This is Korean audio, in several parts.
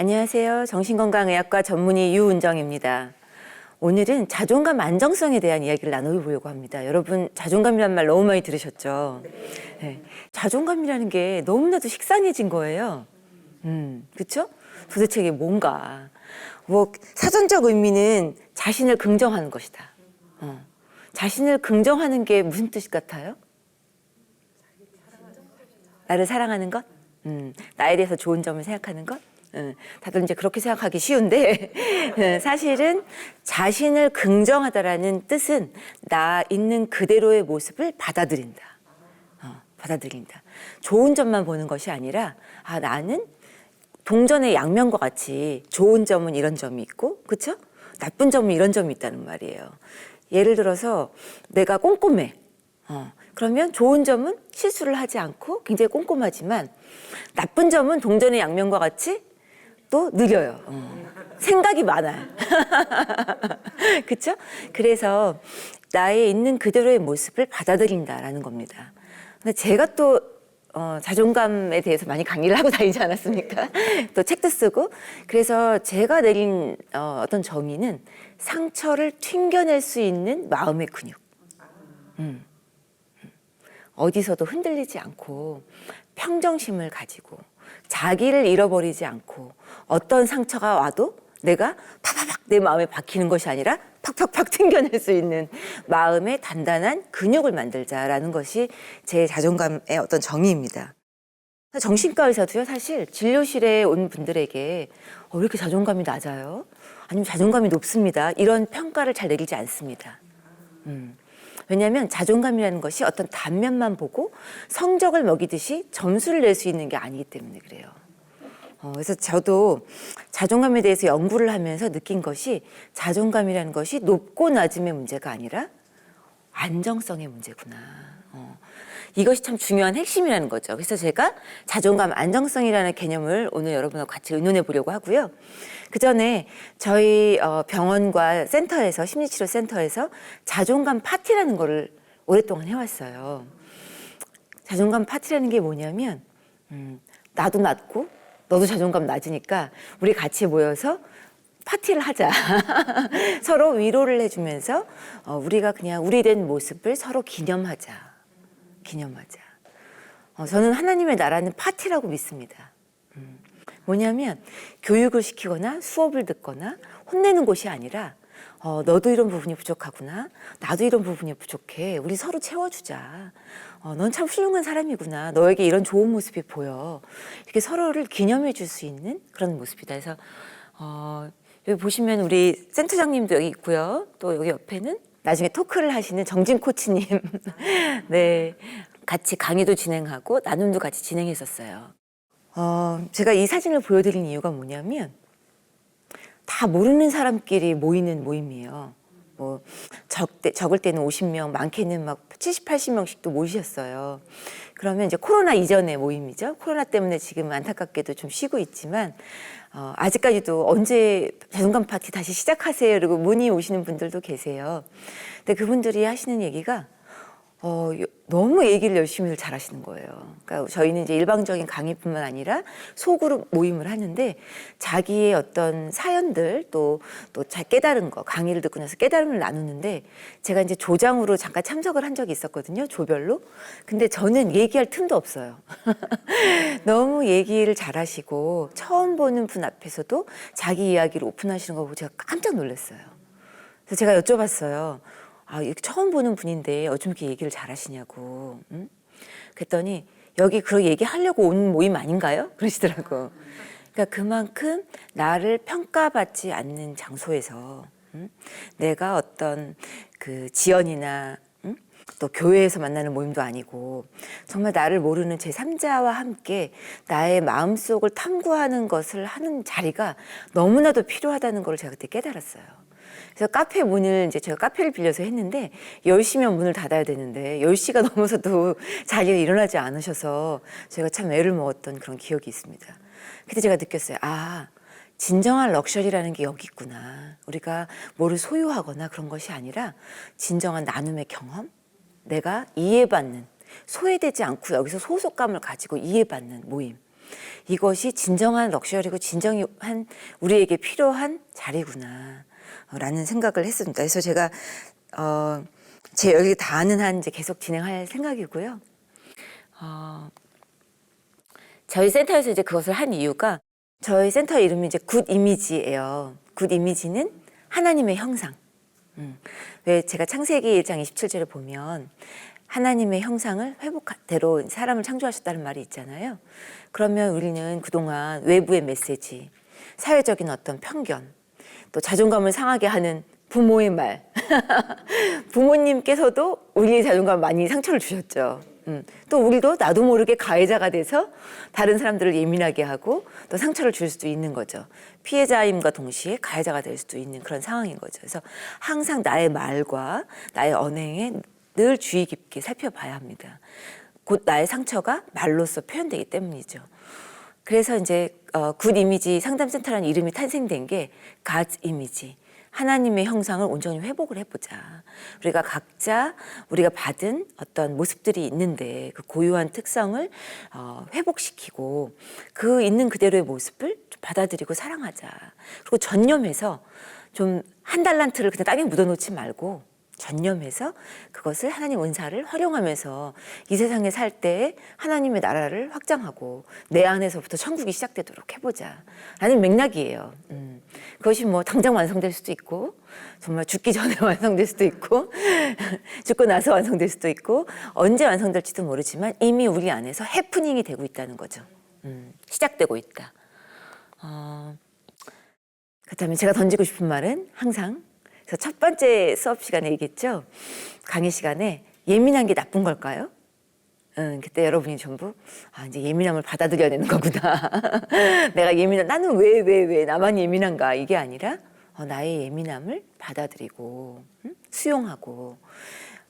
안녕하세요. 정신건강의학과 전문의 유은정입니다. 오늘은 자존감 안정성에 대한 이야기를 나눠보려고 합니다. 여러분 자존감이란 말 너무 많이 들으셨죠? 네. 자존감이라는 게 너무나도 식상해진 거예요. 그렇죠? 도대체 이게 뭔가? 사전적 의미는 자신을 긍정하는 것이다. 자신을 긍정하는 게 무슨 뜻 같아요? 나를 사랑하는 것? 나에 대해서 좋은 점을 생각하는 것? 다들 이제 그렇게 생각하기 쉬운데 사실은 자신을 긍정하다라는 뜻은 나 있는 그대로의 모습을 받아들인다. 받아들인다. 좋은 점만 보는 것이 아니라 나는 동전의 양면과 같이 좋은 점은 이런 점이 있고 그렇죠? 나쁜 점은 이런 점이 있다는 말이에요. 예를 들어서 내가 꼼꼼해. 그러면 좋은 점은 실수를 하지 않고 굉장히 꼼꼼하지만 나쁜 점은 동전의 양면과 같이 또 느려요. 생각이 많아요. 그렇죠? 그래서 나의 있는 그대로의 모습을 받아들인다라는 겁니다. 근데 제가 또 자존감에 대해서 많이 강의를 하고 다니지 않았습니까? 또 책도 쓰고. 그래서 제가 내린 어떤 정의는 상처를 튕겨낼 수 있는 마음의 근육. 어디서도 흔들리지 않고 평정심을 가지고 자기를 잃어버리지 않고 어떤 상처가 와도 내가 팍팍팍 내 마음에 박히는 것이 아니라 팍팍팍 튕겨낼 수 있는 마음의 단단한 근육을 만들자라는 것이 제 자존감의 어떤 정의입니다. 정신과 의사도요, 사실 진료실에 온 분들에게 왜 이렇게 자존감이 낮아요? 아니면 자존감이 높습니다. 이런 평가를 잘 내리지 않습니다. 왜냐하면 자존감이라는 것이 어떤 단면만 보고 성적을 먹이듯이 점수를 낼 수 있는 게 아니기 때문에 그래요. 그래서 저도 자존감에 대해서 연구를 하면서 느낀 것이 자존감이라는 것이 높고 낮음의 문제가 아니라 안정성의 문제구나. 이것이 참 중요한 핵심이라는 거죠. 그래서 제가 자존감 안정성이라는 개념을 오늘 여러분과 같이 의논해 보려고 하고요. 그 전에 저희 병원과 센터에서 심리치료센터에서 자존감 파티라는 거를 오랫동안 해왔어요. 자존감 파티라는 게 뭐냐면 나도 낮고 너도 자존감 낮으니까 우리 같이 모여서 파티를 하자. 서로 위로를 해주면서 우리가 그냥 우리 된 모습을 서로 기념하자. 저는 하나님의 나라는 파티라고 믿습니다. 뭐냐면 교육을 시키거나 수업을 듣거나 혼내는 곳이 아니라 너도 이런 부분이 부족하구나. 나도 이런 부분이 부족해. 우리 서로 채워주자. 넌 참 훌륭한 사람이구나. 너에게 이런 좋은 모습이 보여. 이렇게 서로를 기념해 줄 수 있는 그런 모습이다. 그래서 여기 보시면 우리 센터장님도 여기 있고요. 또 여기 옆에는 나중에 토크를 하시는 정진 코치님. 네, 같이 강의도 진행하고 나눔도 같이 진행했었어요. 제가 이 사진을 보여드린 이유가 뭐냐면 다 모르는 사람끼리 모이는 모임이에요. 적을 때는 50명, 많게는 막 70, 80명씩도 모이셨어요. 그러면 이제 코로나 이전의 모임이죠. 코로나 때문에 지금 안타깝게도 좀 쉬고 있지만 아직까지도 언제 자존감 파티 다시 시작하세요? 그리고 문의 오시는 분들도 계세요. 근데 그분들이 하시는 얘기가 너무 얘기를 열심히 잘 하시는 거예요. 그러니까 저희는 이제 일방적인 강의뿐만 아니라 소그룹 모임을 하는데 자기의 어떤 사연들 또 깨달은 거, 강의를 듣고 나서 깨달음을 나누는데 제가 이제 조장으로 잠깐 참석을 한 적이 있었거든요. 조별로. 근데 저는 얘기할 틈도 없어요. 너무 얘기를 잘 하시고 처음 보는 분 앞에서도 자기 이야기를 오픈하시는 거 보고 제가 깜짝 놀랐어요. 그래서 제가 여쭤봤어요. 이렇게 처음 보는 분인데 어쩜 이렇게 얘기를 잘하시냐고. 그랬더니 여기 그런 얘기하려고 온 모임 아닌가요? 그러시더라고. 그러니까 그만큼 나를 평가받지 않는 장소에서 내가 어떤 그 지연이나 또 교회에서 만나는 모임도 아니고 정말 나를 모르는 제3자와 함께 나의 마음속을 탐구하는 것을 하는 자리가 너무나도 필요하다는 걸 제가 그때 깨달았어요. 그래서 카페 문을 이제 제가 카페를 빌려서 했는데 10시면 문을 닫아야 되는데 10시가 넘어서도 자리에 일어나지 않으셔서 제가 참 애를 먹었던 그런 기억이 있습니다. 그때 제가 느꼈어요. 진정한 럭셔리라는 게 여기 있구나. 우리가 뭐를 소유하거나 그런 것이 아니라 진정한 나눔의 경험, 내가 이해받는, 소외되지 않고 여기서 소속감을 가지고 이해받는 모임. 이것이 진정한 럭셔리고 진정한 우리에게 필요한 자리구나 라는 생각을 했습니다. 그래서 제가 제 여기 다 아는 한 이제 계속 진행할 생각이고요. 저희 센터에서 이제 그것을 한 이유가 저희 센터 이름이 이제 굿 이미지예요. 굿 이미지는 하나님의 형상. 왜 제가 창세기 1장 27절에 보면 하나님의 형상을 회복대로 사람을 창조하셨다는 말이 있잖아요. 그러면 우리는 그동안 외부의 메시지, 사회적인 어떤 편견, 또 자존감을 상하게 하는 부모의 말. 부모님께서도 우리의 자존감 많이 상처를 주셨죠. 또 우리도 나도 모르게 가해자가 돼서 다른 사람들을 예민하게 하고 또 상처를 줄 수도 있는 거죠. 피해자임과 동시에 가해자가 될 수도 있는 그런 상황인 거죠. 그래서 항상 나의 말과 나의 언행에 늘 주의 깊게 살펴봐야 합니다. 곧 나의 상처가 말로써 표현되기 때문이죠. 그래서 이제 굿 이미지 상담센터라는 이름이 탄생된 게 God's 이미지. 하나님의 형상을 온전히 회복을 해보자. 우리가 각자 우리가 받은 어떤 모습들이 있는데 그 고유한 특성을 회복시키고 그 있는 그대로의 모습을 좀 받아들이고 사랑하자. 그리고 전념해서 좀 한 달란트를 그냥 땅에 묻어놓지 말고 전념해서 그것을 하나님 은사를 활용하면서 이 세상에 살 때 하나님의 나라를 확장하고 내 안에서부터 천국이 시작되도록 해보자 라는 맥락이에요. 그것이 뭐 당장 완성될 수도 있고 정말 죽기 전에 완성될 수도 있고 죽고 나서 완성될 수도 있고 언제 완성될지도 모르지만 이미 우리 안에서 해프닝이 되고 있다는 거죠. 시작되고 있다. 그렇다면 제가 던지고 싶은 말은 항상 그래서 첫 번째 수업 시간에 얘기했죠. 강의 시간에 예민한 게 나쁜 걸까요? 그때 여러분이 전부 이제 예민함을 받아들여야 되는 거구나. 내가 나는 왜 나만 예민한가 이게 아니라 나의 예민함을 받아들이고 수용하고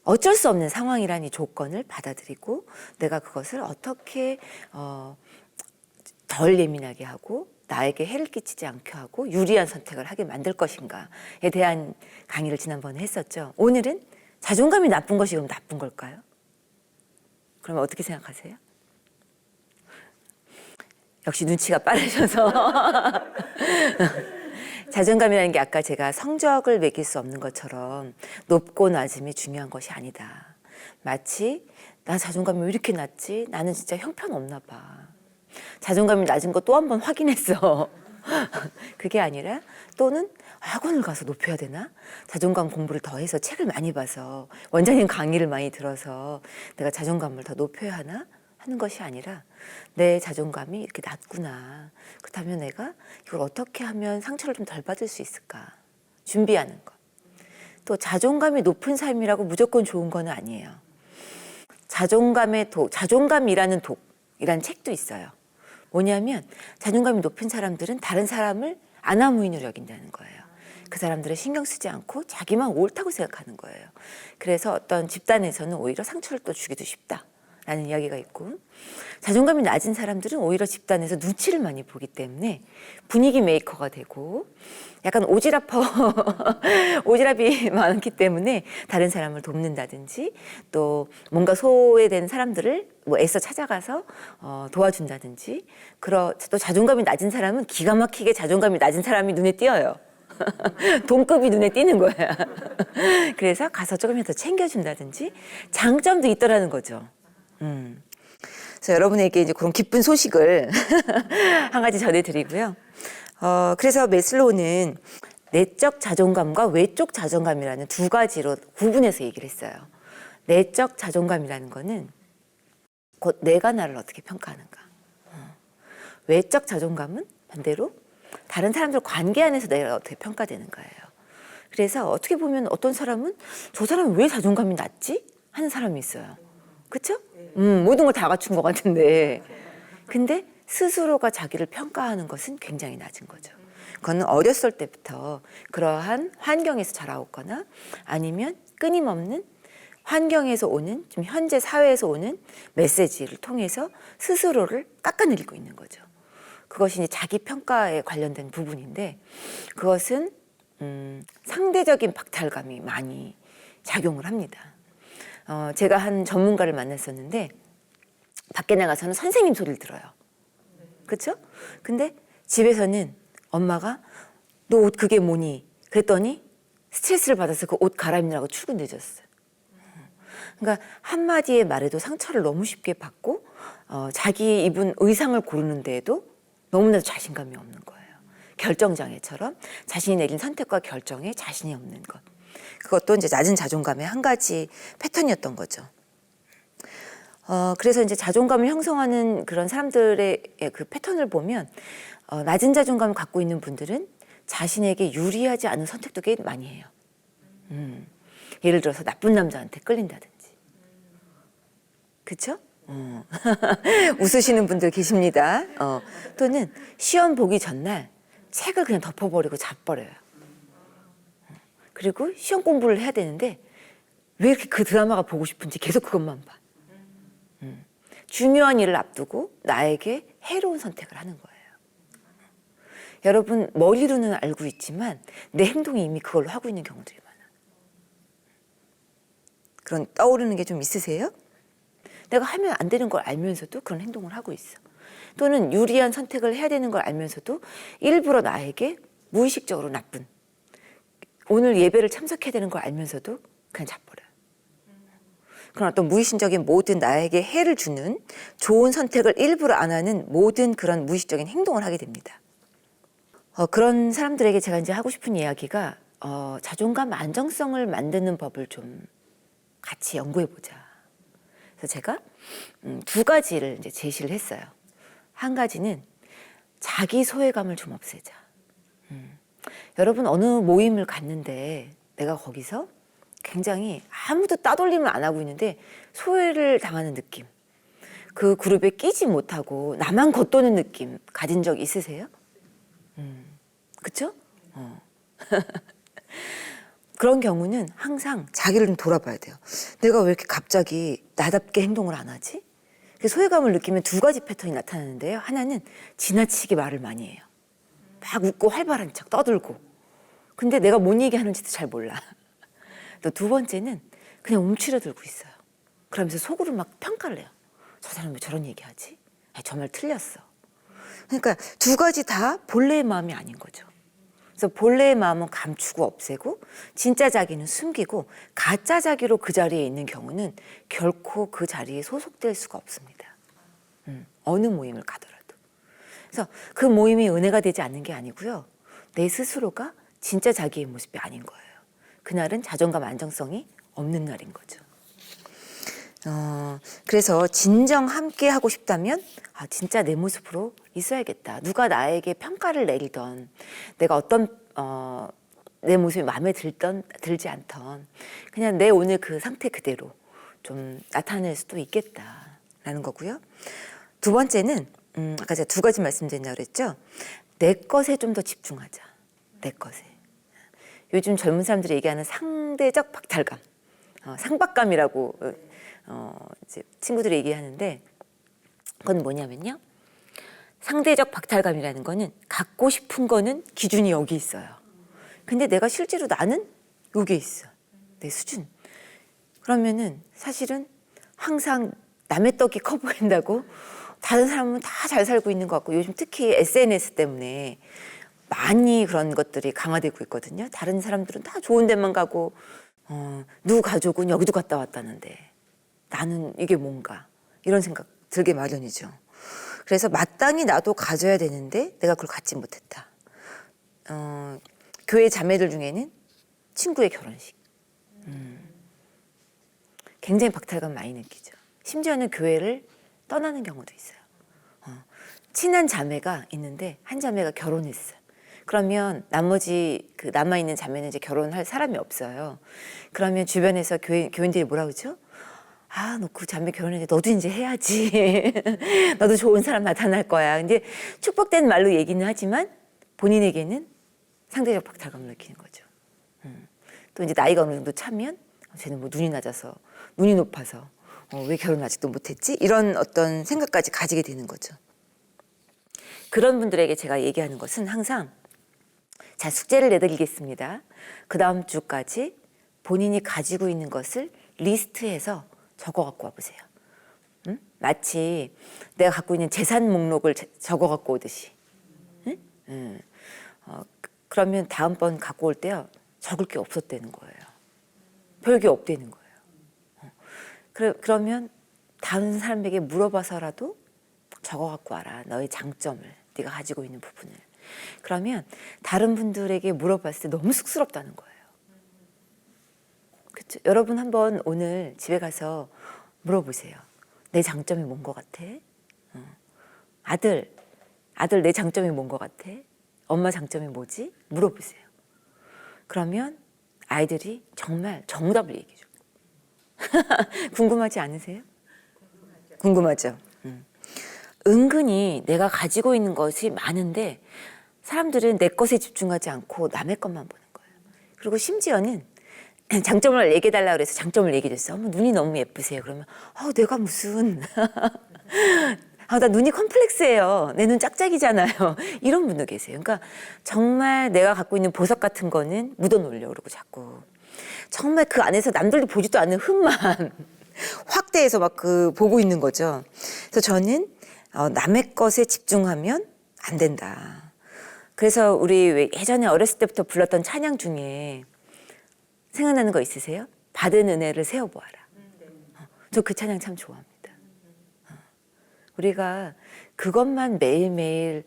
어쩔 수 없는 상황이란 이 조건을 받아들이고 내가 그것을 어떻게 덜 예민하게 하고 나에게 해를 끼치지 않게 하고 유리한 선택을 하게 만들 것인가에 대한 강의를 지난번에 했었죠. 오늘은 자존감이 나쁜 것이 그럼 나쁜 걸까요? 그러면 어떻게 생각하세요? 역시 눈치가 빠르셔서 자존감이라는 게 아까 제가 성적을 매길 수 없는 것처럼 높고 낮음이 중요한 것이 아니다. 마치 나 자존감이 왜 이렇게 낮지? 나는 진짜 형편없나 봐. 자존감이 낮은 거 또 한 번 확인했어. 그게 아니라 또는 학원을 가서 높여야 되나? 자존감 공부를 더 해서 책을 많이 봐서 원장님 강의를 많이 들어서 내가 자존감을 더 높여야 하나? 하는 것이 아니라 내 자존감이 이렇게 낮구나. 그렇다면 내가 이걸 어떻게 하면 상처를 좀 덜 받을 수 있을까? 준비하는 것. 또 자존감이 높은 삶이라고 무조건 좋은 건 아니에요. 자존감이라는 독이라는 책도 있어요. 뭐냐면 자존감이 높은 사람들은 다른 사람을 아나무인으로 여긴다는 거예요. 그 사람들을 신경 쓰지 않고 자기만 옳다고 생각하는 거예요. 그래서 어떤 집단에서는 오히려 상처를 또 주기도 쉽다라는 이야기가 있고 자존감이 낮은 사람들은 오히려 집단에서 눈치를 많이 보기 때문에 분위기 메이커가 되고 약간 오지랖이 많기 때문에 다른 사람을 돕는다든지 또 뭔가 소외된 사람들을 뭐 애써 찾아가서 도와준다든지 또 자존감이 낮은 사람은 기가 막히게 자존감이 낮은 사람이 눈에 띄어요. 동급이 눈에 띄는 거야. 그래서 가서 조금이라도 더 챙겨준다든지 장점도 있더라는 거죠. 그래서 여러분에게 이제 그런 기쁜 소식을 한 가지 전해드리고요. 그래서 매슬로우는 내적 자존감과 외적 자존감이라는 두 가지로 구분해서 얘기를 했어요. 내적 자존감이라는 거는 곧 내가 나를 어떻게 평가하는가. 외적 자존감은 반대로 다른 사람들 관계 안에서 내가 어떻게 평가되는 거예요. 그래서 어떻게 보면 어떤 사람은 저 사람은 왜 자존감이 낮지? 하는 사람이 있어요. 그렇죠? 모든 걸 다 갖춘 것 같은데 근데 스스로가 자기를 평가하는 것은 굉장히 낮은 거죠. 그거는 어렸을 때부터 그러한 환경에서 자라왔거나 아니면 끊임없는 환경에서 오는 좀 현재 사회에서 오는 메시지를 통해서 스스로를 깎아내리고 있는 거죠. 그것이 이제 자기 평가에 관련된 부분인데 그것은 상대적인 박탈감이 많이 작용을 합니다. 제가 한 전문가를 만났었는데 밖에 나가서는 선생님 소리를 들어요. 그렇죠? 근데 집에서는 엄마가 너 옷 그게 뭐니? 그랬더니 스트레스를 받아서 그 옷 갈아입느라고 출근 늦었어요. 그러니까 한마디의 말에도 상처를 너무 쉽게 받고 자기 입은 의상을 고르는 데에도 너무나도 자신감이 없는 거예요. 결정장애처럼 자신이 내린 선택과 결정에 자신이 없는 것. 그것도 이제 낮은 자존감의 한 가지 패턴이었던 거죠. 그래서 이제 자존감을 형성하는 그런 사람들의 그 패턴을 보면 낮은 자존감을 갖고 있는 분들은 자신에게 유리하지 않은 선택도 꽤 많이 해요. 예를 들어서 나쁜 남자한테 끌린다든지. 그쵸? 웃으시는 분들 계십니다. 또는 시험 보기 전날 책을 그냥 덮어버리고 자버려요. 그리고 시험 공부를 해야 되는데 왜 이렇게 그 드라마가 보고 싶은지 계속 그것만 봐. 중요한 일을 앞두고 나에게 해로운 선택을 하는 거예요. 여러분 머리로는 알고 있지만 내 행동이 이미 그걸로 하고 있는 경우들이 많아요. 그런 떠오르는 게 좀 있으세요? 내가 하면 안 되는 걸 알면서도 그런 행동을 하고 있어. 또는 유리한 선택을 해야 되는 걸 알면서도 일부러 나에게 무의식적으로 나쁜 오늘 예배를 참석해야 되는 걸 알면서도 그냥 자버려요. 그런 어떤 무의식적인 모든 나에게 해를 주는 좋은 선택을 일부러 안 하는 모든 그런 무의식적인 행동을 하게 됩니다. 그런 사람들에게 제가 이제 하고 싶은 이야기가 자존감 안정성을 만드는 법을 좀 같이 연구해 보자. 그래서 제가 두 가지를 이제 제시를 했어요. 한 가지는 자기 소외감을 좀 없애자. 여러분 어느 모임을 갔는데 내가 거기서 굉장히 아무도 따돌림을 안 하고 있는데 소외를 당하는 느낌. 그 그룹에 끼지 못하고 나만 겉도는 느낌 가진 적 있으세요? 그쵸? 그런 경우는 항상 자기를 좀 돌아봐야 돼요. 내가 왜 이렇게 갑자기 나답게 행동을 안 하지? 소외감을 느끼면 두 가지 패턴이 나타나는데요. 하나는 지나치게 말을 많이 해요. 막 웃고 활발한 척 떠들고. 근데 내가 뭔 얘기하는지도 잘 몰라. 또 두 번째는 그냥 움츠러들고 있어요. 그러면서 속으로 막 평가를 해요. 저 사람 왜 저런 얘기하지? 저 말 틀렸어. 그러니까 두 가지 다 본래의 마음이 아닌 거죠. 그래서 본래의 마음은 감추고 없애고 진짜 자기는 숨기고 가짜 자기로 그 자리에 있는 경우는 결코 그 자리에 소속될 수가 없습니다. 어느 모임을 가더라도. 그래서 그 모임이 은혜가 되지 않는 게 아니고요. 내 스스로가 진짜 자기의 모습이 아닌 거예요. 그날은 자존감 안정성이 없는 날인 거죠. 그래서 진정 함께 하고 싶다면 진짜 내 모습으로 있어야겠다. 누가 나에게 평가를 내리던 내가 어떤 내 모습이 마음에 들지 않던 그냥 내 오늘 그 상태 그대로 좀 나타낼 수도 있겠다라는 거고요. 두 번째는 아까 제가 두 가지 말씀드렸냐고 그랬죠. 내 것에 좀 더 집중하자. 내 것에. 요즘 젊은 사람들이 얘기하는 상대적 박탈감, 상박감이라고 이제 친구들이 얘기하는데 그건 뭐냐면요. 상대적 박탈감이라는 거는 갖고 싶은 거는 기준이 여기 있어요. 근데 내가 실제로 나는 여기 있어. 내 수준. 그러면은 사실은 항상 남의 떡이 커 보인다고 다른 사람은 다 잘 살고 있는 것 같고 요즘 특히 SNS 때문에 많이 그런 것들이 강화되고 있거든요. 다른 사람들은 다 좋은 데만 가고 누구 가족은 여기도 갔다 왔다는데 나는 이게 뭔가 이런 생각 들게 마련이죠. 그래서 마땅히 나도 가져야 되는데 내가 그걸 갖지 못했다. 교회 자매들 중에는 친구의 결혼식. 굉장히 박탈감 많이 느끼죠. 심지어는 교회를 떠나는 경우도 있어요. 친한 자매가 있는데 한 자매가 결혼했어요. 그러면 나머지 그 남아있는 자매는 이제 결혼할 사람이 없어요. 그러면 주변에서 교인들이 뭐라 그러죠? 너 그 자매 결혼했는데 너도 이제 해야지. 너도 좋은 사람 나타날 거야. 이제 축복된 말로 얘기는 하지만 본인에게는 상대적 박탈감을 느끼는 거죠. 또 이제 나이가 어느 정도 차면 쟤는 뭐 눈이 낮아서 눈이 높아서 왜 결혼 아직도 못했지? 이런 어떤 생각까지 가지게 되는 거죠. 그런 분들에게 제가 얘기하는 것은 항상 자, 숙제를 내드리겠습니다. 그 다음 주까지 본인이 가지고 있는 것을 리스트해서 적어 갖고 와보세요. 마치 내가 갖고 있는 재산 목록을 적어 갖고 오듯이. 응? 그러면 다음번 갖고 올 때요. 적을 게 없었다는 거예요. 별게 없다는 거예요. 그러면 다른 사람에게 물어봐서라도 적어 갖고 와라. 너의 장점을, 네가 가지고 있는 부분을. 그러면 다른 분들에게 물어봤을 때 너무 쑥스럽다는 거예요. 그렇죠? 여러분 한번 오늘 집에 가서 물어보세요. 내 장점이 뭔 것 같아? 아들 내 장점이 뭔 것 같아? 엄마 장점이 뭐지? 물어보세요. 그러면 아이들이 정말 정답을 얘기해 줘요. 궁금하지 않으세요? 궁금하죠? 은근히 내가 가지고 있는 것이 많은데 사람들은 내 것에 집중하지 않고 남의 것만 보는 거예요. 그리고 심지어는 장점을 얘기해달라고 그래서 장점을 얘기해줬어. 눈이 너무 예쁘세요. 그러면 내가 무슨 나 눈이 컴플렉스예요. 내 눈 짝짝이잖아요. 이런 분도 계세요. 그러니까 정말 내가 갖고 있는 보석 같은 거는 묻어놓으려고 그러고 자꾸 정말 그 안에서 남들도 보지도 않는 흠만 확대해서 막 보고 있는 거죠. 그래서 저는 남의 것에 집중하면 안 된다. 그래서 우리 왜 예전에 어렸을 때부터 불렀던 찬양 중에 생각나는 거 있으세요? 받은 은혜를 세어보아라. 저 그 찬양 참 좋아합니다. 우리가 그것만 매일매일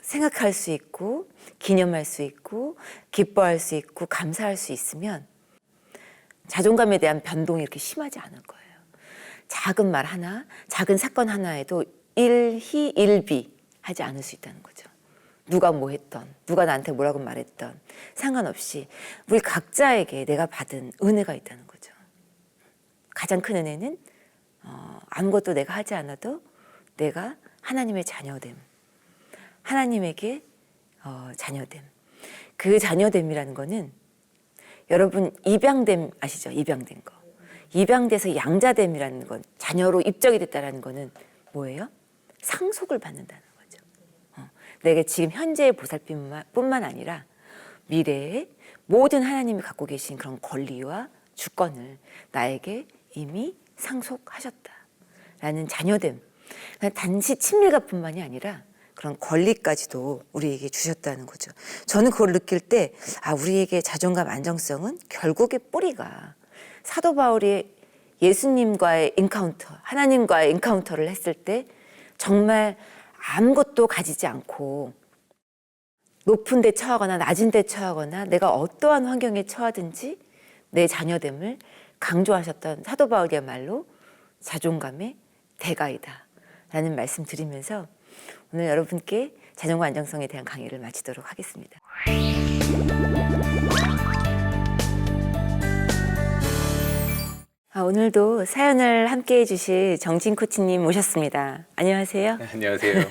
생각할 수 있고 기념할 수 있고 기뻐할 수 있고 감사할 수 있으면 자존감에 대한 변동이 이렇게 심하지 않을 거예요. 작은 말 하나, 작은 사건 하나에도 일희일비 하지 않을 수 있다는 거죠. 누가 뭐 했던, 누가 나한테 뭐라고 말했던 상관없이 우리 각자에게 내가 받은 은혜가 있다는 거죠. 가장 큰 은혜는 아무것도 내가 하지 않아도 내가 하나님의 자녀됨, 하나님에게 자녀됨. 그 자녀됨이라는 거는 여러분 입양됨 아시죠? 입양된 거. 입양돼서 양자됨이라는 건 자녀로 입적이 됐다는 거는 뭐예요? 상속을 받는다는 거죠. 내가 지금 현재의 보살핌뿐만 아니라 미래에 모든 하나님이 갖고 계신 그런 권리와 주권을 나에게 이미 상속하셨다라는 자녀됨. 단지 친밀감뿐만이 아니라 그런 권리까지도 우리에게 주셨다는 거죠. 저는 그걸 느낄 때 우리에게 자존감 안정성은 결국의 뿌리가 사도 바울이 예수님과의 인카운터, 하나님과의 인카운터를 했을 때 정말 아무것도 가지지 않고 높은 데 처하거나 낮은 데 처하거나 내가 어떠한 환경에 처하든지 내 자녀됨을 강조하셨던 사도 바울이야말로 자존감의 대가이다 라는 말씀 드리면서 오늘 여러분께 자존감 안정성에 대한 강의를 마치도록 하겠습니다. 오늘도 사연을 함께해 주실 정진 코치님 모셨습니다. 안녕하세요. 네, 안녕하세요.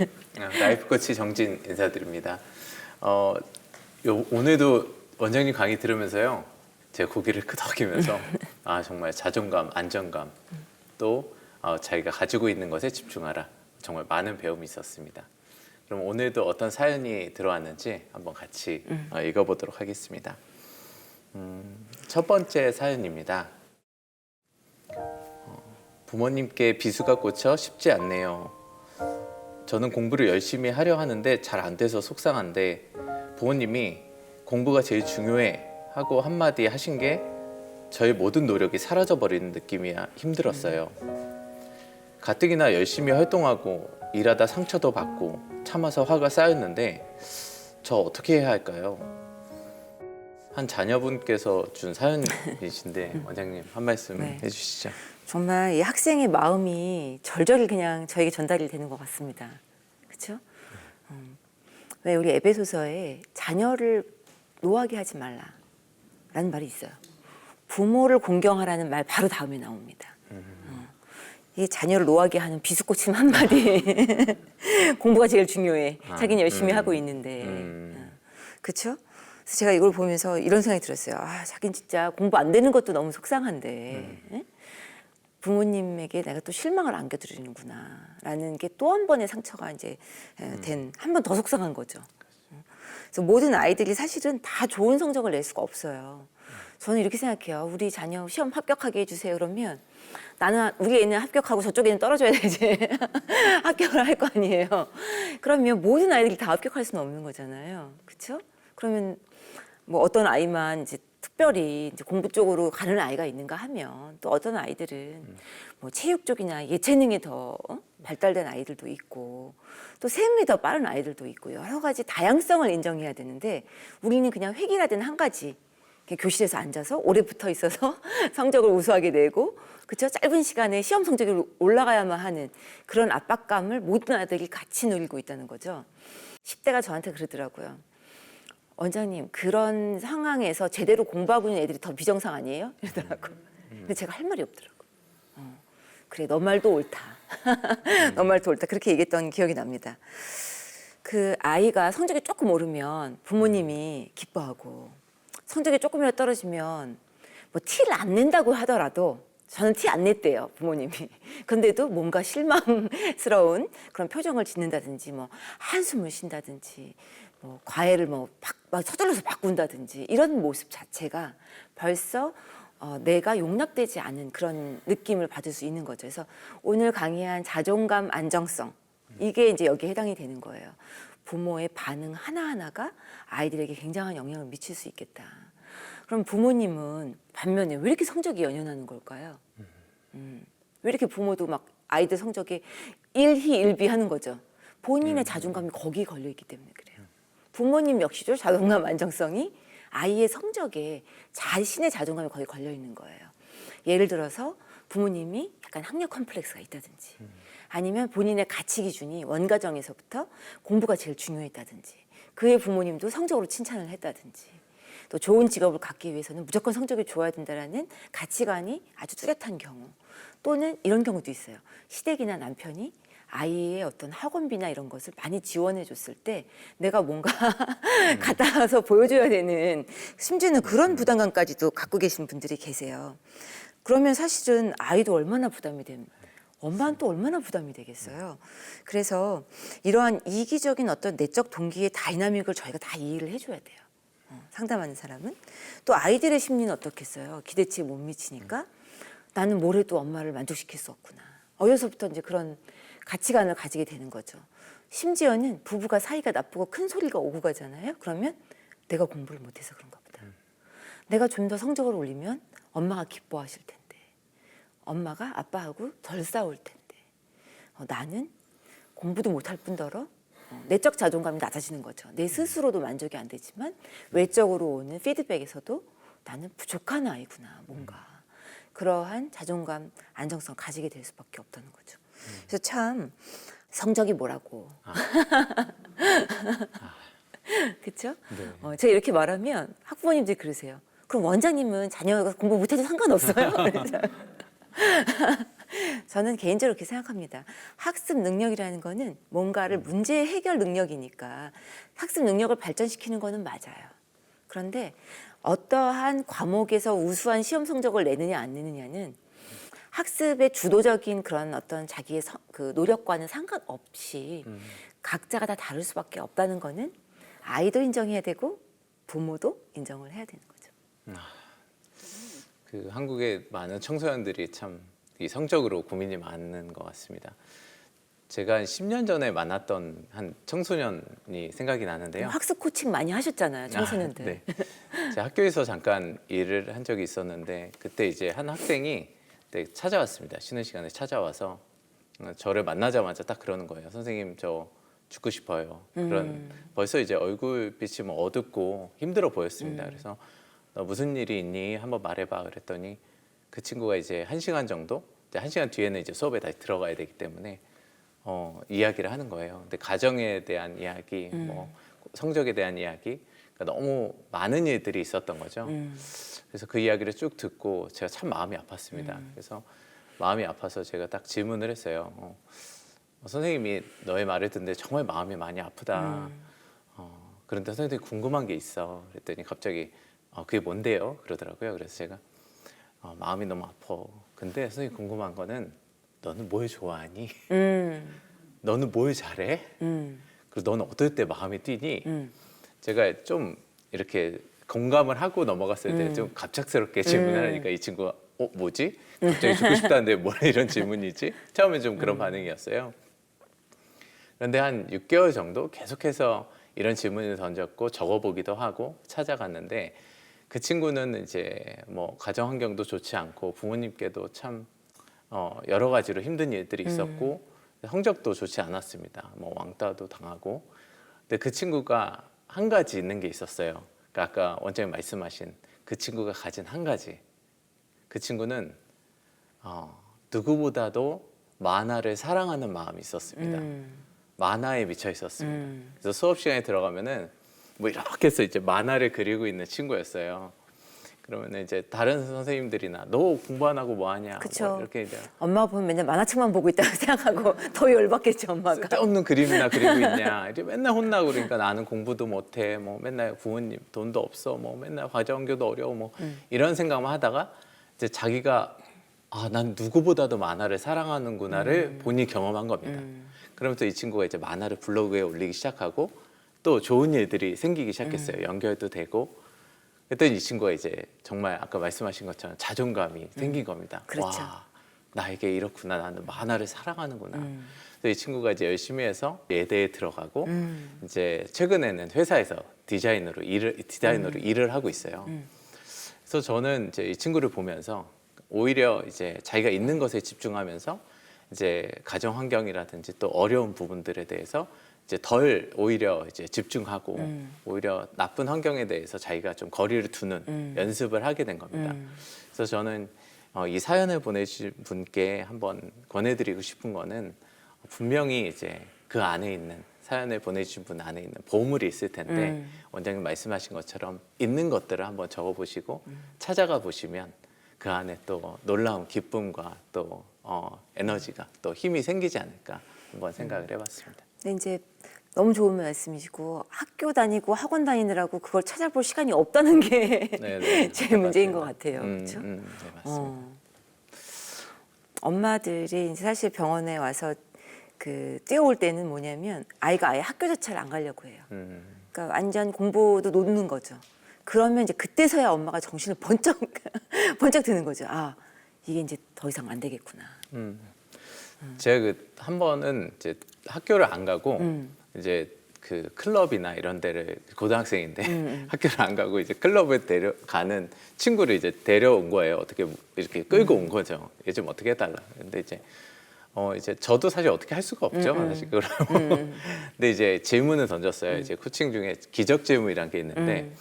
라이프 코치 정진 인사드립니다. 오늘도 원장님 강의 들으면서요, 제가 고개를 끄덕이면서 정말 자존감, 안정감, 또 자기가 가지고 있는 것에 집중하라. 정말 많은 배움이 있었습니다. 그럼 오늘도 어떤 사연이 들어왔는지 한번 같이 읽어보도록 하겠습니다. 첫 번째 사연입니다. 부모님께 비수가 꽂혀 쉽지 않네요. 저는 공부를 열심히 하려 하는데 잘 안 돼서 속상한데 부모님이 공부가 제일 중요해 하고 한마디 하신 게 저의 모든 노력이 사라져버리는 느낌이 힘들었어요. 가뜩이나 열심히 활동하고 일하다 상처도 받고 참아서 화가 쌓였는데 저 어떻게 해야 할까요? 한 자녀분께서 준 사연이신데 원장님 한 말씀 해주시죠. 정말 이 학생의 마음이 절절히 그냥 저에게 전달이 되는 것 같습니다. 그렇죠? 왜 우리 에베소서에 자녀를 노하게 하지 말라라는 말이 있어요. 부모를 공경하라는 말 바로 다음에 나옵니다. 이 자녀를 노하게 하는 비수꽃임 한마디. 공부가 제일 중요해. 자기는 열심히 하고 있는데. 그렇죠? 그래서 제가 이걸 보면서 이런 생각이 들었어요. 자기는 진짜 공부 안 되는 것도 너무 속상한데 부모님에게 내가 또 실망을 안겨드리는구나 라는 게 또 한 번의 상처가 이제 한 번 더 속상한 거죠. 그래서 모든 아이들이 사실은 다 좋은 성적을 낼 수가 없어요. 저는 이렇게 생각해요. 우리 자녀 시험 합격하게 해주세요. 그러면 나는 우리 애는 합격하고 저쪽 애는 떨어져야 되지. 합격을 할 거 아니에요. 그러면 모든 아이들이 다 합격할 수는 없는 거잖아요. 그렇죠? 그러면 뭐 어떤 아이만 이제 특별히 이제 공부 쪽으로 가는 아이가 있는가 하면 또 어떤 아이들은 뭐 체육 쪽이나 예체능이 더 발달된 아이들도 있고 또 세움이 더 빠른 아이들도 있고 여러 가지 다양성을 인정해야 되는데 우리는 그냥 획일화된 한 가지 이렇게 교실에서 앉아서 오래 붙어 있어서 성적을 우수하게 내고 그렇죠? 짧은 시간에 시험 성적이 올라가야만 하는 그런 압박감을 모든 아이들이 같이 누리고 있다는 거죠. 10대가 저한테 그러더라고요. 원장님 그런 상황에서 제대로 공부하고 있는 애들이 더 비정상 아니에요? 이러더라고. 근데 제가 할 말이 없더라고. 그래 너 말도 옳다. 너 말도 옳다. 그렇게 얘기했던 기억이 납니다. 그 아이가 성적이 조금 오르면 부모님이 기뻐하고 성적이 조금이라도 떨어지면 뭐 티를 안 낸다고 하더라도 저는 티 안 냈대요 부모님이. 근데도 뭔가 실망스러운 그런 표정을 짓는다든지 뭐 한숨을 쉰다든지 뭐 과외를 막 서둘러서 바꾼다든지 이런 모습 자체가 벌써 내가 용납되지 않은 그런 느낌을 받을 수 있는 거죠. 그래서 오늘 강의한 자존감 안정성 이게 이제 여기에 해당이 되는 거예요. 부모의 반응 하나하나가 아이들에게 굉장한 영향을 미칠 수 있겠다. 그럼 부모님은 반면에 왜 이렇게 성적이 연연하는 걸까요? 왜 이렇게 부모도 막 아이들 성적에 일희일비 하는 거죠. 본인의 자존감이 거기에 걸려 있기 때문에 그래요. 부모님 역시도 자존감 안정성이 아이의 성적에 자신의 자존감이 거의 걸려 있는 거예요. 예를 들어서 부모님이 약간 학력 컴플렉스가 있다든지 아니면 본인의 가치 기준이 원가정에서부터 공부가 제일 중요했다든지 그의 부모님도 성적으로 칭찬을 했다든지 또 좋은 직업을 갖기 위해서는 무조건 성적이 좋아야 된다라는 가치관이 아주 뚜렷한 경우 또는 이런 경우도 있어요. 시댁이나 남편이 아이의 어떤 학원비나 이런 것을 많이 지원해 줬을 때 내가 뭔가 갔다 와서 보여줘야 되는 심지어는 그런 부담감까지도 갖고 계신 분들이 계세요. 그러면 사실은 아이도 얼마나 부담이 됩니까? 엄마는 또 얼마나 부담이 되겠어요. 그래서 이러한 이기적인 어떤 내적 동기의 다이나믹을 저희가 다 이해를 해줘야 돼요. 상담하는 사람은. 또 아이들의 심리는 어떻겠어요. 기대치에 못 미치니까 나는 뭘 해도 엄마를 만족시킬 수 없구나. 어려서부터 이제 그런 가치관을 가지게 되는 거죠. 심지어는 부부가 사이가 나쁘고 큰 소리가 오고 가잖아요. 그러면 내가 공부를 못해서 그런가 보다. 내가 좀 더 성적을 올리면 엄마가 기뻐하실 텐데. 엄마가 아빠하고 덜 싸울 텐데. 나는 공부도 못할 뿐더러 내적 자존감이 낮아지는 거죠. 내 스스로도 만족이 안 되지만 외적으로 오는 피드백에서도 나는 부족한 아이구나 뭔가. 그러한 자존감 안정성을 가지게 될 수밖에 없다는 거죠. 그래서 참 성적이 뭐라고. 그렇죠? 네. 제가 이렇게 말하면 학부모님들이 그러세요. 그럼 원장님은 자녀가 공부 못해도 상관없어요? 저는 개인적으로 그렇게 생각합니다. 학습 능력이라는 거는 뭔가를 문제 해결 능력이니까 학습 능력을 발전시키는 거는 맞아요. 그런데 어떠한 과목에서 우수한 시험 성적을 내느냐 안 내느냐는 학습의 주도적인 그런 어떤 자기의 그 노력과는 상관없이 각자가 다 다를 수밖에 없다는 거는 아이도 인정해야 되고 부모도 인정을 해야 되는 거죠. 그 한국의 많은 청소년들이 참 이 성적으로 고민이 많은 것 같습니다. 제가 한 10년 전에 만났던 한 청소년이 생각이 나는데요. 학습 코칭 많이 하셨잖아요, 청소년들. 네. 제가 학교에서 잠깐 일을 한 적이 있었는데 그때 이제 한 학생이 찾아왔습니다. 쉬는 시간에 찾아와서 저를 만나자마자 딱 그러는 거예요. 선생님 저 죽고 싶어요. 그런 벌써 이제 얼굴빛이 뭐 어둡고 힘들어 보였습니다. 그래서 너 무슨 일이 있니? 한번 말해봐. 그랬더니 그 친구가 이제 1시간 정도, 이제 1시간 뒤에는 이제 수업에 다시 들어가야 되기 때문에 이야기를 하는 거예요. 근데 가정에 대한 이야기, 뭐 성적에 대한 이야기, 그러니까 너무 많은 일들이 있었던 거죠. 그래서 그 이야기를 쭉 듣고 제가 참 마음이 아팠습니다. 그래서 마음이 아파서 제가 딱 질문을 했어요. 선생님이 너의 말을 듣는데 정말 마음이 많이 아프다. 그런데 선생님이 궁금한 게 있어. 그랬더니 갑자기 그게 뭔데요? 그러더라고요. 그래서 제가 마음이 너무 아파. 근데 선생님 궁금한 거는 너는 뭘 좋아하니? 너는 뭘 잘해? 그리고 너는 어떨 때 마음이 뛰니? 제가 좀 이렇게 공감을 하고 넘어갔을 때 좀 갑작스럽게 질문하니까 이 친구가 뭐지? 갑자기 죽고 싶다는데 뭐 이런 질문이지? 처음에 좀 그런 반응이었어요. 그런데 한 6개월 정도 계속해서 이런 질문을 던졌고 적어보기도 하고 찾아갔는데 그 친구는 이제 뭐 가정 환경도 좋지 않고 부모님께도 참 여러 가지로 힘든 일들이 있었고 성적도 좋지 않았습니다. 뭐 왕따도 당하고. 근데 그 친구가 한 가지 있는 게 있었어요. 그러니까 아까 원장님 말씀하신 그 친구가 가진 한 가지. 그 친구는 누구보다도 만화를 사랑하는 마음이 있었습니다. 만화에 미쳐 있었습니다. 그래서 수업 시간에 들어가면은 뭐 이렇게 해서 이제 만화를 그리고 있는 친구였어요. 그러면 이제 다른 선생님들이나 너 공부 안 하고 뭐 하냐? 그쵸. 뭐 이렇게 이제 엄마 보면 맨날 만화책만 보고 있다고 생각하고 더 열받겠죠, 엄마가. 쓸데없는 그림이나 그리고 있냐? 이제 맨날 혼나고 그러니까 나는 공부도 못해. 뭐 맨날 부모님 돈도 없어. 뭐 맨날 과정교도 어려워. 뭐 이런 생각만 하다가 이제 자기가 난 누구보다도 만화를 사랑하는구나를 본인이 경험한 겁니다. 그러면서 이 친구가 이제 만화를 블로그에 올리기 시작하고 또 좋은 일들이 생기기 시작했어요. 연결도 되고. 그랬더니 이 친구가 이제 정말 아까 말씀하신 것처럼 자존감이 생긴 겁니다. 그렇죠. 와, 나에게 이렇구나. 나는 만화를 사랑하는구나. 그래서 이 친구가 이제 열심히 해서 예대에 들어가고 이제 최근에는 회사에서 디자이너로 일을 하고 있어요. 그래서 저는 이제 이 친구를 보면서 오히려 이제 자기가 있는 것에 집중하면서 이제 가정 환경이라든지 또 어려운 부분들에 대해서 이제 덜 오히려 이제 집중하고 오히려 나쁜 환경에 대해서 자기가 좀 거리를 두는 연습을 하게 된 겁니다. 그래서 저는 이 사연을 보내주신 분께 한번 권해드리고 싶은 거는 분명히 이제 그 안에 있는 사연을 보내주신 분 안에 있는 보물이 있을 텐데 원장님 말씀하신 것처럼 있는 것들을 한번 적어보시고 찾아가 보시면 그 안에 또 놀라운 기쁨과 또 에너지가 또 힘이 생기지 않을까 한번 생각을 해봤습니다. 근데 이제 너무 좋은 말씀이시고 학교 다니고 학원 다니느라고 그걸 찾아볼 시간이 없다는 게 네네. 제일 문제인 맞습니다. 것 같아요. 그렇죠? 네, 맞습니다. 엄마들이 이제 사실 병원에 와서 그 뛰어올 때는 뭐냐면 아이가 아예 학교 자체를 안 가려고 해요. 그러니까 완전 공부도 놓는 거죠. 그러면 이제 그때서야 엄마가 정신을 번쩍 번쩍 드는 거죠. 이게 이제 더 이상 안 되겠구나. 제가 그 한 번은 이제 학교를 안 가고 이제 그 클럽이나 이런 데를 고등학생인데 학교를 안 가고 이제 클럽에 데려가는 친구를 이제 데려온 거예요. 어떻게 이렇게 끌고 온 거죠. 얘 좀 어떻게 해달라. 근데 이제 저도 사실 어떻게 할 수가 없죠. 사실 그걸. 근데 이제 질문을 던졌어요. 이제 코칭 중에 기적 질문이란 게 있는데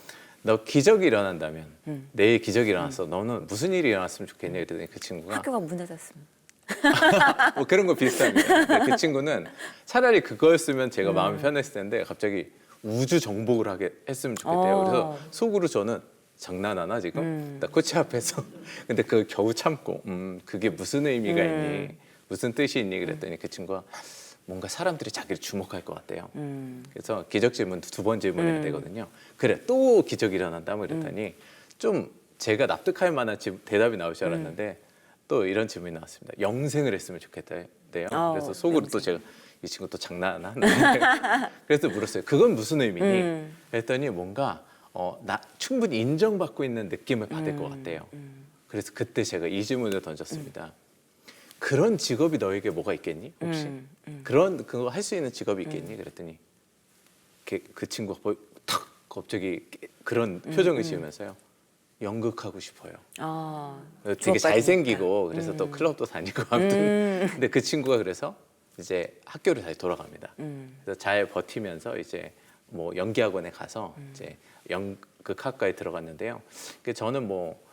너 기적이 일어난다면 내일 기적이 일어났어. 너는 무슨 일이 일어났으면 좋겠냐 그랬더니 그 친구가 학교가 문 닫았으면. 뭐 그런 거 비슷합니다. 근데 그 친구는 차라리 그거였으면 제가 마음이 편했을 텐데 갑자기 우주 정복을 하게 했으면 좋겠대요. 그래서 속으로 저는 장난하나 지금? 나 코치 앞에서 근데 그걸 겨우 참고 그게 무슨 의미가 있니? 무슨 뜻이 있니? 그랬더니 그 친구가 뭔가 사람들이 자기를 주목할 것 같대요. 그래서 기적 질문 2번 질문해야 되거든요. 그래 또 기적이 일어난다 뭐 이랬더니 좀 제가 납득할 만한 대답이 나올 줄 알았는데 또 이런 질문이 나왔습니다. 영생을 했으면 좋겠대요. 그래서 속으로 또 제가 이 친구 또 장난하나? 그래서 물었어요. 그건 무슨 의미니? 그랬더니 뭔가 나 충분히 인정받고 있는 느낌을 받을 것 같대요. 그래서 그때 제가 이 질문을 던졌습니다. 그런 직업이 너에게 뭐가 있겠니? 혹시 그런 그거 할 수 있는 직업이 있겠니? 그랬더니 그 친구가 탁 갑자기 그런 표정을 지으면서요. 연극하고 싶어요. 되게 잘생기고 그래서 또 클럽도 다니고 아무튼 근데 그 친구가 그래서 이제 학교를 다시 돌아갑니다. 그래서 잘 버티면서 이제 뭐 연기학원에 가서 이제 연극학과에 들어갔는데요. 저는 뭐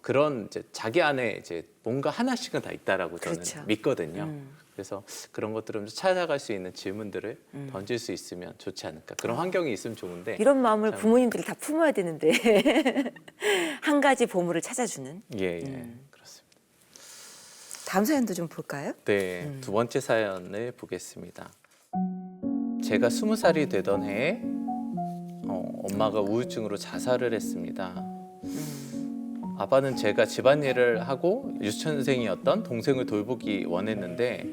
그런 이제 자기 안에 이제 뭔가 하나씩은 다 있다라고 저는 그렇죠. 믿거든요. 그래서 그런 것들을 찾아갈 수 있는 질문들을 던질 수 있으면 좋지 않을까. 그런 환경이 있으면 좋은데 이런 마음을 부모님들이 다 품어야 되는데 한 가지 보물을 찾아주는. 예, 그렇습니다. 다음 사연도 좀 볼까요? 네, 두 번째 사연을 보겠습니다. 제가 20살이 되던 해에 엄마가 우울증으로 자살을 했습니다. 아빠는 제가 집안일을 하고 유치원생이었던 동생을 돌보기 원했는데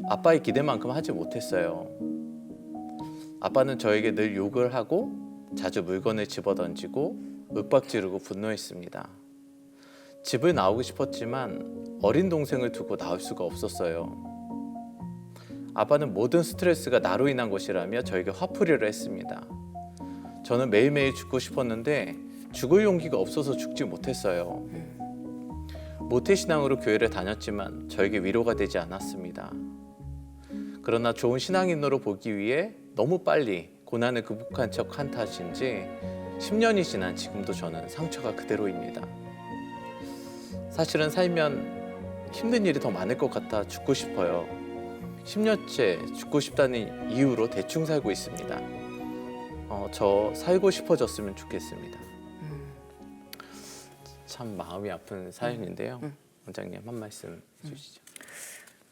아빠의 기대만큼 하지 못했어요. 아빠는 저에게 늘 욕을 하고 자주 물건을 집어던지고 윽박지르고 분노했습니다. 집을 나오고 싶었지만 어린 동생을 두고 나올 수가 없었어요. 아빠는 모든 스트레스가 나로 인한 것이라며 저에게 화풀이를 했습니다. 저는 매일매일 죽고 싶었는데 죽을 용기가 없어서 죽지 못했어요. 모태신앙으로 교회를 다녔지만 저에게 위로가 되지 않았습니다. 그러나 좋은 신앙인으로 보기 위해 너무 빨리 고난을 극복한 척한 탓인지 10년이 지난 지금도 저는 상처가 그대로입니다. 사실은 살면 힘든 일이 더 많을 것 같아 죽고 싶어요. 10년째 죽고 싶다는 이유로 대충 살고 있습니다. 저 살고 싶어졌으면 좋겠습니다. 참 마음이 아픈 사연인데요. 원장님 한 말씀 해주시죠.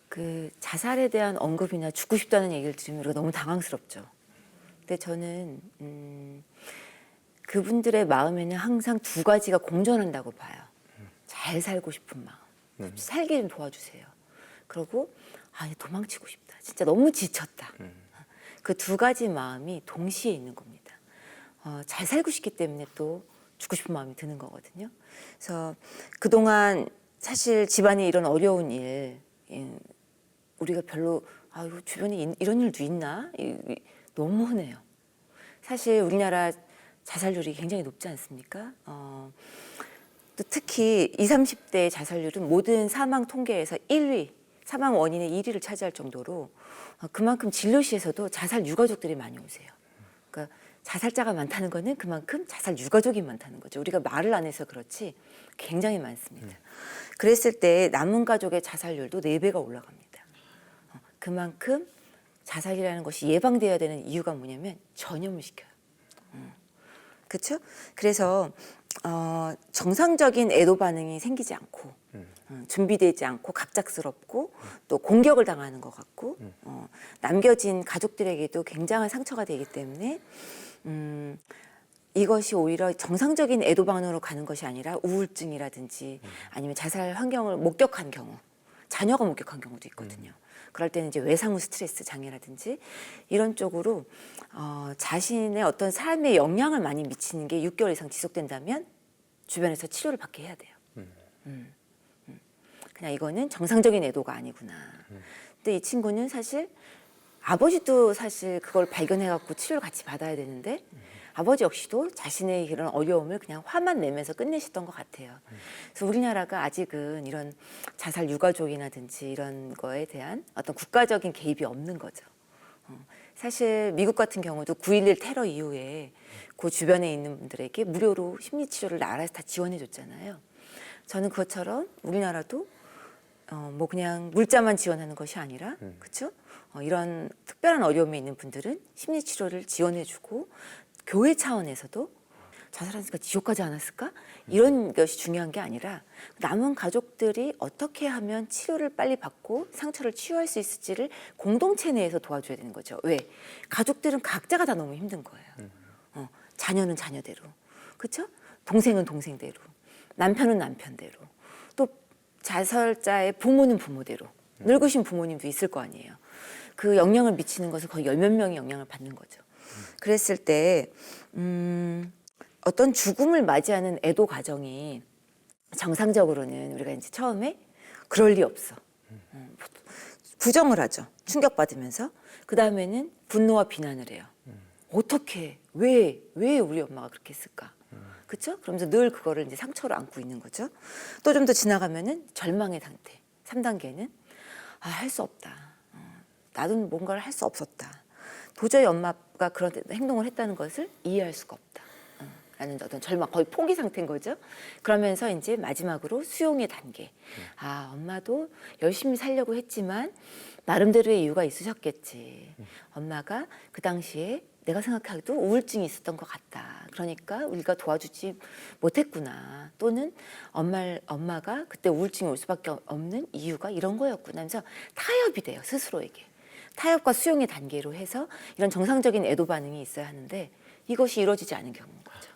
그 자살에 대한 언급이나 죽고 싶다는 얘기를 들으면 우리가 너무 당황스럽죠. 근데 저는 그분들의 마음에는 항상 두 가지가 공존한다고 봐요. 잘 살고 싶은 마음, 살게 좀 도와주세요. 그리고 도망치고 싶다. 진짜 너무 지쳤다. 그 두 가지 마음이 동시에 있는 겁니다. 잘 살고 싶기 때문에 또 죽고 싶은 마음이 드는 거거든요. 그래서 그동안 사실 집안에 이런 어려운 일, 우리가 별로 주변에 이런 일도 있나? 너무 흔해요. 사실 우리나라 자살률이 굉장히 높지 않습니까? 또 특히 20, 30대 자살률은 모든 사망 통계에서 1위, 사망 원인의 1위를 차지할 정도로 그만큼 진료실에서도 자살 유가족들이 많이 오세요. 그러니까 자살자가 많다는 거는 그만큼 자살 유가족이 많다는 거죠. 우리가 말을 안 해서 그렇지 굉장히 많습니다. 그랬을 때 남은 가족의 자살률도 4배가 올라갑니다. 그만큼 자살이라는 것이 예방되어야 되는 이유가 뭐냐면 전염을 시켜요. 그렇죠? 그래서 정상적인 애도 반응이 생기지 않고 준비되지 않고 갑작스럽고 또 공격을 당하는 것 같고 남겨진 가족들에게도 굉장한 상처가 되기 때문에 이것이 오히려 정상적인 애도 반응으로 가는 것이 아니라 우울증이라든지 아니면 자살 환경을 목격한 경우, 자녀가 목격한 경우도 있거든요. 그럴 때는 이제 외상후 스트레스 장애라든지 이런 쪽으로 자신의 어떤 삶에 영향을 많이 미치는 게 6개월 이상 지속된다면 주변에서 치료를 받게 해야 돼요. 그냥 이거는 정상적인 애도가 아니구나. 근데 이 친구는 사실 아버지도 사실 그걸 발견해갖고 치료를 같이 받아야 되는데 아버지 역시도 자신의 이런 어려움을 그냥 화만 내면서 끝내셨던 것 같아요. 그래서 우리나라가 아직은 이런 자살 유가족이라든지 이런 거에 대한 어떤 국가적인 개입이 없는 거죠. 사실 미국 같은 경우도 9.11 테러 이후에 그 주변에 있는 분들에게 무료로 심리치료를 나라에서 다 지원해 줬잖아요. 저는 그것처럼 우리나라도 뭐 그냥 물자만 지원하는 것이 아니라 그렇죠? 이런 특별한 어려움에 있는 분들은 심리치료를 지원해주고 교회 차원에서도 자살하니까 지옥 가지 않았을까? 이런 것이 중요한 게 아니라 남은 가족들이 어떻게 하면 치료를 빨리 받고 상처를 치유할 수 있을지를 공동체 내에서 도와줘야 되는 거죠. 왜? 가족들은 각자가 다 너무 힘든 거예요. 자녀는 자녀대로, 그렇죠? 동생은 동생대로, 남편은 남편대로, 또 자살자의 부모는 부모대로, 늙으신 부모님도 있을 거 아니에요. 그 영향을 미치는 것은 거의 10몇 명이 영향을 받는 거죠. 그랬을 때 어떤 죽음을 맞이하는 애도 과정이 정상적으로는 우리가 이제 처음에 그럴 리 없어. 부정을 하죠. 충격받으면서. 그 다음에는 분노와 비난을 해요. 어떻게, 왜 우리 엄마가 그렇게 했을까? 그렇죠? 그러면서 늘 그거를 이제 상처로 안고 있는 거죠. 또 좀 더 지나가면은 절망의 상태. 3단계는 할 수 없다. 나도 뭔가를 할 수 없었다. 도저히 엄마가 그런 행동을 했다는 것을 이해할 수가 없다. 라는 어떤 절망, 거의 포기 상태인 거죠. 그러면서 이제 마지막으로 수용의 단계. 엄마도 열심히 살려고 했지만 나름대로의 이유가 있으셨겠지. 엄마가 그 당시에 내가 생각하기도 우울증이 있었던 것 같다. 그러니까 우리가 도와주지 못했구나. 또는 엄마가 그때 우울증이 올 수밖에 없는 이유가 이런 거였구나 하면서 타협이 돼요. 스스로에게. 타협과 수용의 단계로 해서 이런 정상적인 애도 반응이 있어야 하는데 이것이 이루어지지 않은 경우인 거죠.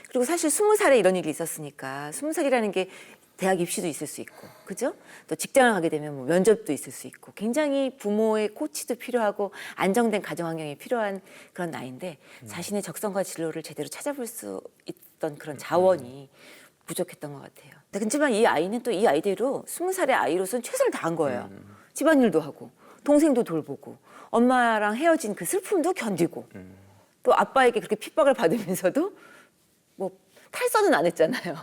그리고 사실 20살에 이런 일이 있었으니까 20살이라는 게 대학 입시도 있을 수 있고, 그죠? 또 직장을 가게 되면 뭐 면접도 있을 수 있고, 굉장히 부모의 코치도 필요하고 안정된 가정 환경이 필요한 그런 나이인데 자신의 적성과 진로를 제대로 찾아볼 수 있던 그런 자원이 부족했던 것 같아요. 근데 그렇지만 이 아이는 또 이 아이대로 20살의 아이로서는 최선을 다한 거예요. 집안일도 하고 동생도 돌보고 엄마랑 헤어진 그 슬픔도 견디고 또 아빠에게 그렇게 핍박을 받으면서도 뭐 탈선은 안 했잖아요.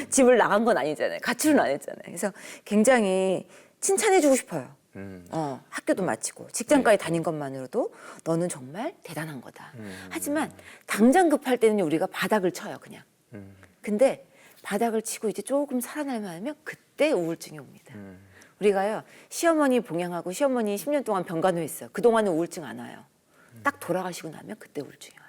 집을 나간 건 아니잖아요. 가출은 안 했잖아요. 그래서 굉장히 칭찬해주고 싶어요. 학교도 마치고 직장까지 다닌 것만으로도 너는 정말 대단한 거다. 하지만 당장 급할 때는 우리가 바닥을 쳐요, 그냥. 근데 바닥을 치고 이제 조금 살아날만 하면 그때 우울증이 옵니다. 우리가요, 시어머니 봉양하고 시어머니 10년 동안 병간호했어요. 그동안은 우울증 안 와요. 딱 돌아가시고 나면 그때 우울증이 와요.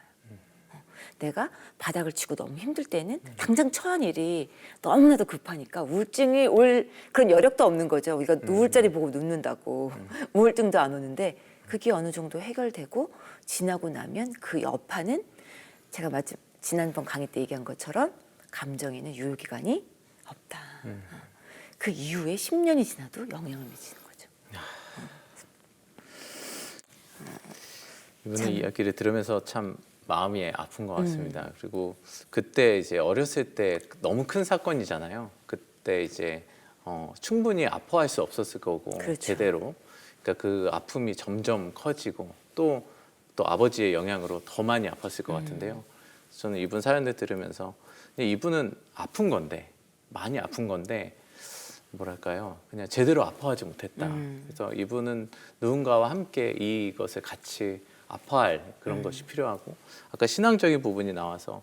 내가 바닥을 치고 너무 힘들 때는 당장 처한 일이 너무나도 급하니까 우울증이 올 그런 여력도 없는 거죠. 우리가 우울자리 보고 눕는다고 우울증도 안 오는데 그게 어느 정도 해결되고 지나고 나면 그 여파는 제가 지난번 강의 때 얘기한 것처럼 감정에는 유효기간이 없다. 그 이후에 10년이 지나도 영향을 미치는 거죠. 이분의 이야기를 들으면서 참 마음이 아픈 것 같습니다. 그리고 그때 이제 어렸을 때 너무 큰 사건이잖아요. 그때 이제 충분히 아파할 수 없었을 거고 그렇죠. 제대로. 그러니까 그 아픔이 점점 커지고 또 아버지의 영향으로 더 많이 아팠을 것 같은데요. 저는 이분 사연을 들으면서 이분은 아픈 건데 많이 아픈 건데 뭐랄까요? 그냥 제대로 아파하지 못했다. 그래서 이분은 누군가와 함께 이것을 같이 아파할 그런 것이 필요하고 아까 신앙적인 부분이 나와서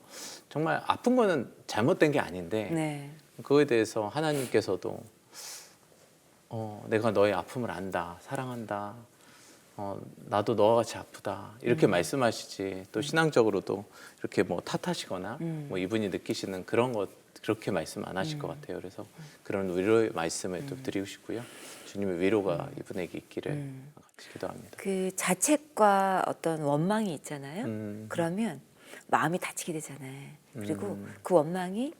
정말 아픈 거는 잘못된 게 아닌데 네. 그거에 대해서 하나님께서도 내가 너의 아픔을 안다, 사랑한다, 나도 너와 같이 아프다 이렇게 말씀하시지 또 신앙적으로도 이렇게 뭐 탓하시거나 뭐 이분이 느끼시는 그런 것 그렇게 말씀 안 하실 것 같아요. 그래서 그런 위로의 말씀을 또 드리고 싶고요. 주님의 위로가 이분에게 있기를 같이 기도합니다. 그 자책과 어떤 원망이 있잖아요. 그러면 마음이 다치게 되잖아요. 그리고 그 원망이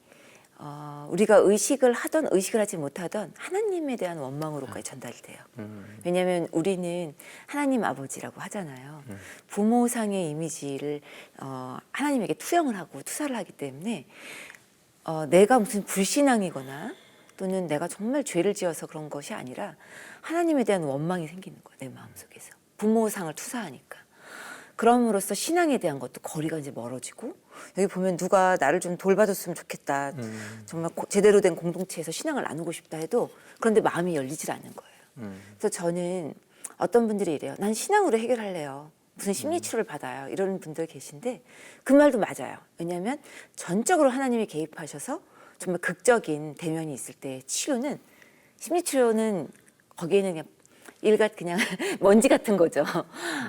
우리가 의식을 하던 의식을 하지 못하던 하나님에 대한 원망으로까지 전달이 돼요. 왜냐하면 우리는 하나님 아버지라고 하잖아요. 부모상의 이미지를 하나님에게 투영을 하고 투사를 하기 때문에 내가 무슨 불신앙이거나 또는 내가 정말 죄를 지어서 그런 것이 아니라 하나님에 대한 원망이 생기는 거예요. 내 마음속에서. 부모상을 투사하니까. 그럼으로써 신앙에 대한 것도 거리가 이제 멀어지고 여기 보면 누가 나를 좀 돌봐줬으면 좋겠다. 정말 제대로 된 공동체에서 신앙을 나누고 싶다 해도 그런데 마음이 열리질 않는 거예요. 그래서 저는 어떤 분들이 이래요. 난 신앙으로 해결할래요. 무슨 심리 치료를 받아요. 이런 분들 계신데 그 말도 맞아요. 왜냐하면 전적으로 하나님이 개입하셔서 정말 극적인 대면이 있을 때 치료는 심리 치료는 거기에는 그냥 일갓 그냥 먼지 같은 거죠.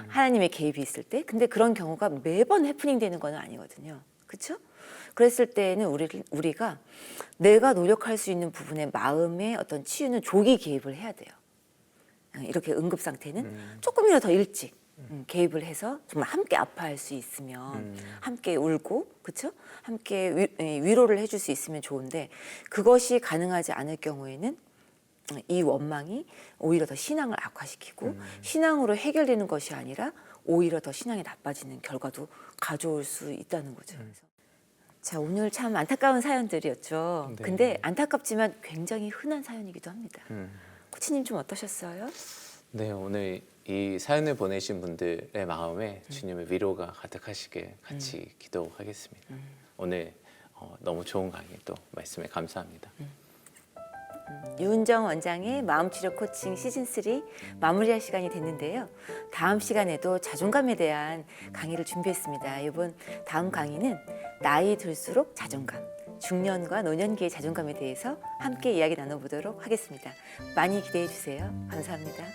하나님의 개입이 있을 때. 근데 그런 경우가 매번 해프닝 되는 건 아니거든요. 그렇죠? 그랬을 때는 우리가 내가 노력할 수 있는 부분의 마음의 어떤 치유는 조기 개입을 해야 돼요. 이렇게 응급 상태는 조금이라도 더 일찍 개입을 해서 정말 함께 아파할 수 있으면 함께 울고 그렇죠? 함께 위로를 해줄 수 있으면 좋은데 그것이 가능하지 않을 경우에는 이 원망이 오히려 더 신앙을 악화시키고 신앙으로 해결되는 것이 아니라 오히려 더 신앙이 나빠지는 결과도 가져올 수 있다는 거죠. 자, 오늘 참 안타까운 사연들이었죠. 네. 근데 안타깝지만 굉장히 흔한 사연이기도 합니다. 코치님 좀 어떠셨어요? 네, 오늘 이 사연을 보내신 분들의 마음에 주님의 위로가 가득하시길 같이 기도하겠습니다. 오늘 너무 좋은 강의 또 말씀에 감사합니다. 유은정 원장의 마음치료 코칭 시즌3 마무리할 시간이 됐는데요. 다음 시간에도 자존감에 대한 강의를 준비했습니다. 이번 다음 강의는 나이 들수록 자존감, 중년과 노년기의 자존감에 대해서 함께 이야기 나눠보도록 하겠습니다. 많이 기대해 주세요. 감사합니다.